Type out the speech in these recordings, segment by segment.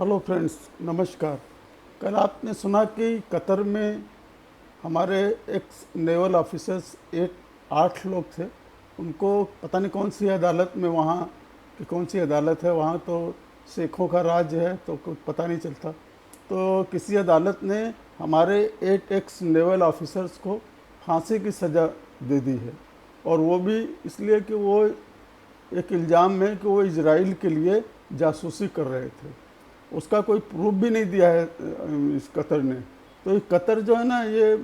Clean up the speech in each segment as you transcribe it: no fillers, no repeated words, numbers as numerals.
Hello friends, नमस्कार। कल आपने सुना कि कतर में हमारे एक्स नेवल ऑफिसर्स 8 लोग थे। उनको पता नहीं कौन सी अदालत में, वहाँ की कौन सी अदालत है, वहाँ तो शेखों का राज है तो कुछ पता नहीं चलता। तो किसी अदालत ने हमारे 8 एक्स नेवल ऑफिसर्स को फांसी की सज़ा दे दी है। और वो भी इसलिए कि वो एक इल्ज़ाम में कि वो इजराइल के लिए जासूसी कर रहे थे। उसका कोई प्रूफ भी नहीं दिया है इस कतर ने। तो ये कतर जो है ना, ये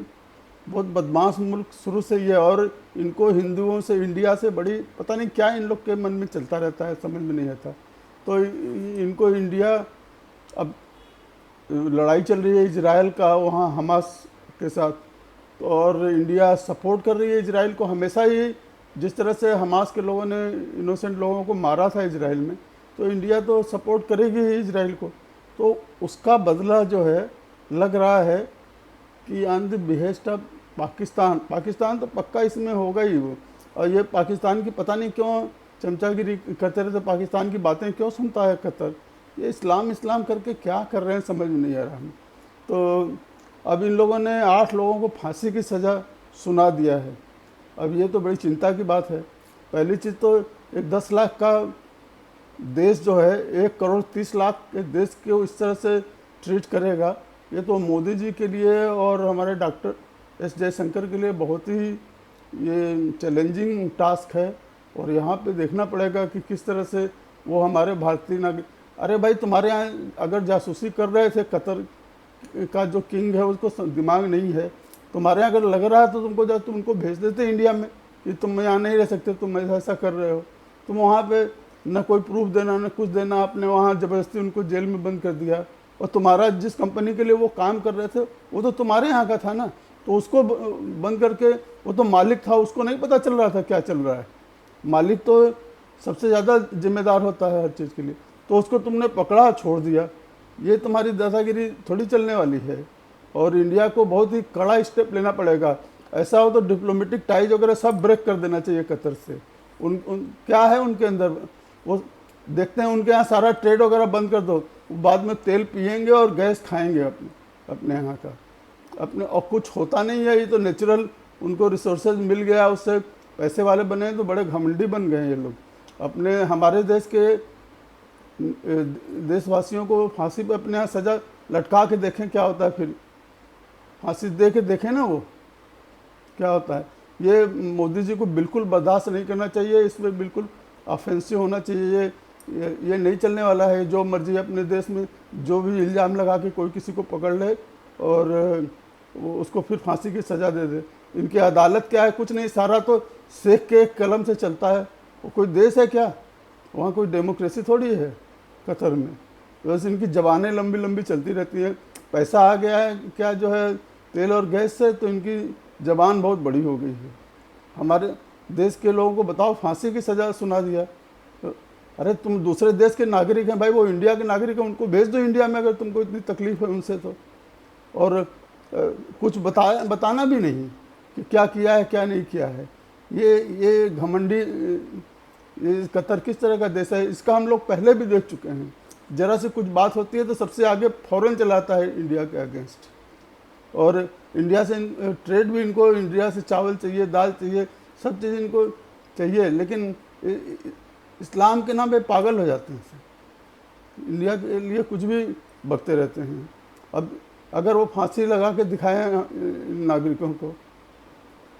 बहुत बदमाश मुल्क शुरू से ही है। और इनको हिंदुओं से, इंडिया से बड़ी पता नहीं क्या इन लोग के मन में चलता रहता है, समझ में नहीं आता। तो इनको इंडिया, अब लड़ाई चल रही है इजराइल का वहाँ हमास के साथ, तो और इंडिया सपोर्ट कर रही है इजराइल को हमेशा ही। जिस तरह से हमास के लोगों ने इनोसेंट लोगों को मारा था इजराइल में, तो इंडिया तो सपोर्ट करेगी ही इजराइल को। तो उसका बदला जो है, लग रहा है कि on the behest of Pakistan, Pakistan तो पक्का इसमें होगा ही वो। और ये पाकिस्तान की पता नहीं क्यों चमचागिरी करते रहते, पाकिस्तान की बातें क्यों सुनता है कतर। ये इस्लाम इस्लाम करके क्या कर रहे हैं समझ में नहीं आ रहा हमें। तो अब इन लोगों ने 8 लोगों को फांसी की सज़ा सुना दिया है। अब ये तो बड़ी चिंता की बात है। पहली चीज़ तो एक 10 लाख का देश जो है 1 करोड़ 30 लाख के देश को इस तरह से ट्रीट करेगा, ये तो मोदी जी के लिए और हमारे डॉक्टर एस जयशंकर के लिए बहुत ही ये चैलेंजिंग टास्क है। और यहाँ पे देखना पड़ेगा कि किस तरह से वो हमारे भारतीय नागरिक, अरे भाई तुम्हारे यहाँ अगर जासूसी कर रहे थे, कतर का जो किंग है उसको दिमाग नहीं है, तुम्हारे यहाँ अगर लग रहा है तो तुमको जा तुम उनको भेज देते इंडिया में कि तुम यहाँ नहीं रह सकते, तुम ऐसा कर रहे हो। तुम वहाँ पे न कोई प्रूफ देना न कुछ देना, आपने वहाँ ज़बरदस्ती उनको जेल में बंद कर दिया। और तुम्हारा जिस कंपनी के लिए वो काम कर रहे थे वो तो तुम्हारे यहाँ का था ना, तो उसको बंद करके, वो तो मालिक था, उसको नहीं पता चल रहा था क्या चल रहा है। मालिक तो सबसे ज़्यादा जिम्मेदार होता है हर चीज़ के लिए, तो उसको तुमने पकड़ा छोड़ दिया। ये तुम्हारी दादागिरी थोड़ी चलने वाली है। और इंडिया को बहुत ही कड़ा स्टेप लेना पड़ेगा। ऐसा हो तो डिप्लोमेटिक टाइज वगैरह सब ब्रेक कर देना चाहिए कतर से। क्या है उनके अंदर, वो देखते हैं उनके यहाँ सारा ट्रेड वगैरह बंद कर दो, बाद में तेल पिएंगे और गैस खाएंगे अपने यहाँ का अपने। और कुछ होता नहीं है, ये तो नेचुरल उनको रिसोर्सेज मिल गया, उससे पैसे वाले बने हैं, तो बड़े घमंडी बन गए ये लोग। अपने हमारे देश के देशवासियों को फांसी पे अपने यहाँ सज़ा लटका के देखें क्या होता है। फिर फांसी दे के देखें ना वो क्या होता है। ये मोदी जी को बिल्कुल बर्दाश्त नहीं करना चाहिए, इसमें बिल्कुल ऑफेंसिव होना चाहिए। ये नहीं चलने वाला है। जो मर्जी अपने देश में जो भी इल्ज़ाम लगा के कोई किसी को पकड़ ले और उसको फिर फांसी की सज़ा दे दे। इनकी अदालत क्या है, कुछ नहीं, सारा तो शेख के एक कलम से चलता है। वो कोई देश है क्या? वहाँ कोई डेमोक्रेसी थोड़ी है कतर में। बस इनकी जबानें लंबी लंबी चलती रहती हैं। पैसा आ गया है क्या जो है तेल और गैस से, तो इनकी जबान बहुत बड़ी हो गई है। हमारे देश के लोगों को बताओ, फांसी की सज़ा सुना दिया। तो अरे तुम दूसरे देश के नागरिक हैं भाई, वो इंडिया के नागरिक हैं, उनको भेज दो इंडिया में अगर तुमको इतनी तकलीफ है उनसे तो। और कुछ बताना भी नहीं कि क्या किया है क्या नहीं किया है। ये घमंडी, ये कतर किस तरह का देश है, इसका हम लोग पहले भी देख चुके हैं। ज़रा से कुछ बात होती है तो सबसे आगे फ़ौरन चलाता है इंडिया के अगेंस्ट। और इंडिया से ट्रेड भी, इनको इंडिया से चावल चाहिए, दाल चाहिए, सब चीज़ इनको चाहिए। लेकिन इस्लाम के नाम पे पागल हो जाते हैं, इंडिया के लिए कुछ भी बकते रहते हैं। अब अगर वो फांसी लगा के दिखाएं नागरिकों को,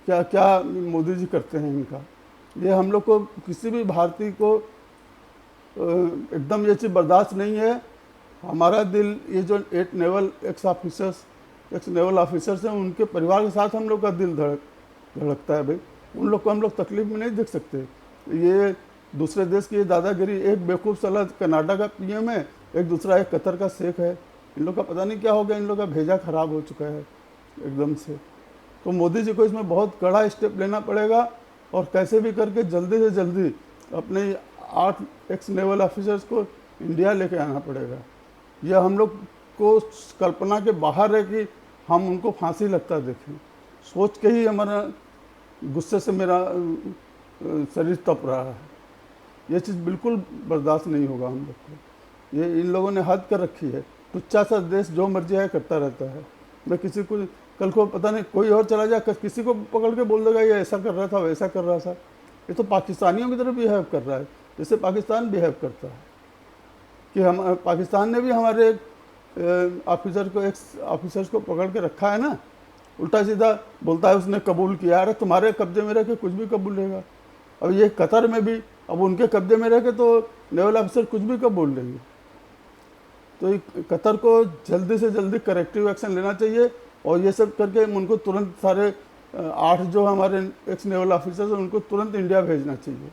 क्या क्या मोदी जी करते हैं इनका, ये हम लोग को, किसी भी भारतीय को एकदम ये चीज़ बर्दाश्त नहीं है। हमारा दिल, ये जो 8 नेवल ऑफिसर्स हैं, उनके परिवार के साथ हम लोग का दिल धड़कता है भाई। उन लोग को हम लोग तकलीफ में नहीं देख सकते। ये दूसरे देश की दादागिरी, एक बेवकूफ़ साला कनाडा का पीएम है, एक दूसरा एक कतर का शेख है। इन लोग का पता नहीं क्या हो गया, इन लोग का भेजा खराब हो चुका है एकदम से। तो मोदी जी को इसमें बहुत कड़ा स्टेप लेना पड़ेगा और कैसे भी करके जल्दी से जल्दी अपने 8 एक्स नेवल ऑफिसर्स को इंडिया लेके आना पड़ेगा। यह हम लोग को कल्पना के बाहर है कि हम उनको फांसी लगता देखें। सोच के ही हमारा गुस्से से मेरा शरीर तप रहा है। ये चीज़ बिल्कुल बर्दाश्त नहीं होगा हम लोग को। ये इन लोगों ने हद कर रखी है। टुच्चा सा देश जो मर्जी है करता रहता है। मैं किसी को कल को पता नहीं कोई और चला जाए, किसी को पकड़ के बोल देगा ये ऐसा कर रहा था वैसा कर रहा था। ये तो पाकिस्तानियों की तरह बिहेव कर रहा है, जैसे पाकिस्तान बिहेव करता है। कि हम पाकिस्तान ने भी हमारे ऑफिसर को, एक्स ऑफिसर्स को पकड़ के रखा है ना, उल्टा सीधा बोलता है उसने कबूल किया। अरे तुम्हारे कब्जे में रह के कुछ भी कबूलेगा। अब ये कतर में भी अब उनके कब्जे में रह के तो नेवल ऑफिसर कुछ भी कबूल लेंगे। तो कतर को जल्दी से जल्दी करेक्टिव एक्शन लेना चाहिए और ये सब करके उनको तुरंत सारे 8 जो हमारे एक्स नेवल ऑफिसर्स हैं उनको तुरंत इंडिया भेजना चाहिए।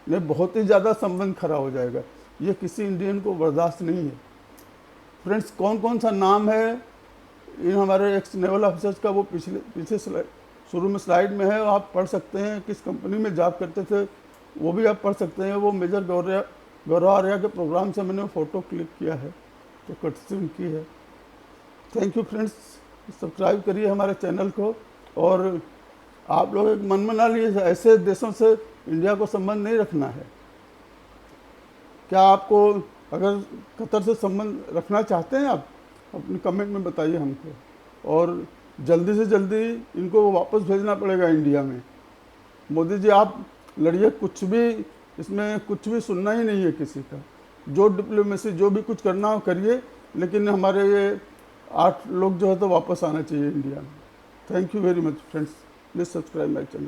नहीं बहुत ही ज़्यादा संबंध खराब हो जाएगा, ये किसी इंडियन को बर्दाश्त नहीं है। फ्रेंड्स, कौन कौन सा नाम है इन हमारे एक्स नेवल ऑफिसर्स का वो पीछे शुरू में स्लाइड में है, आप पढ़ सकते हैं। किस कंपनी में जॉब करते थे वो भी आप पढ़ सकते हैं। वो मेजर गौरव आर्या के प्रोग्राम से मैंने फ़ोटो क्लिक किया है, तो कटसी उनकी है। थैंक यू फ्रेंड्स, सब्सक्राइब करिए हमारे चैनल को। और आप लोग एक मन बना लिए, ऐसे देशों से इंडिया को संबंध नहीं रखना है। क्या आपको अगर कतर से संबंध रखना चाहते हैं आप अपने कमेंट में बताइए हमको, और जल्दी से जल्दी इनको वापस भेजना पड़ेगा इंडिया में। मोदी जी आप लड़िए, कुछ भी इसमें कुछ भी सुनना ही नहीं है किसी का। जो डिप्लोमेसी जो भी कुछ करना हो करिए, लेकिन हमारे ये 8 लोग जो है तो वापस आना चाहिए इंडिया में। Thank you very much friends, please subscribe my channel.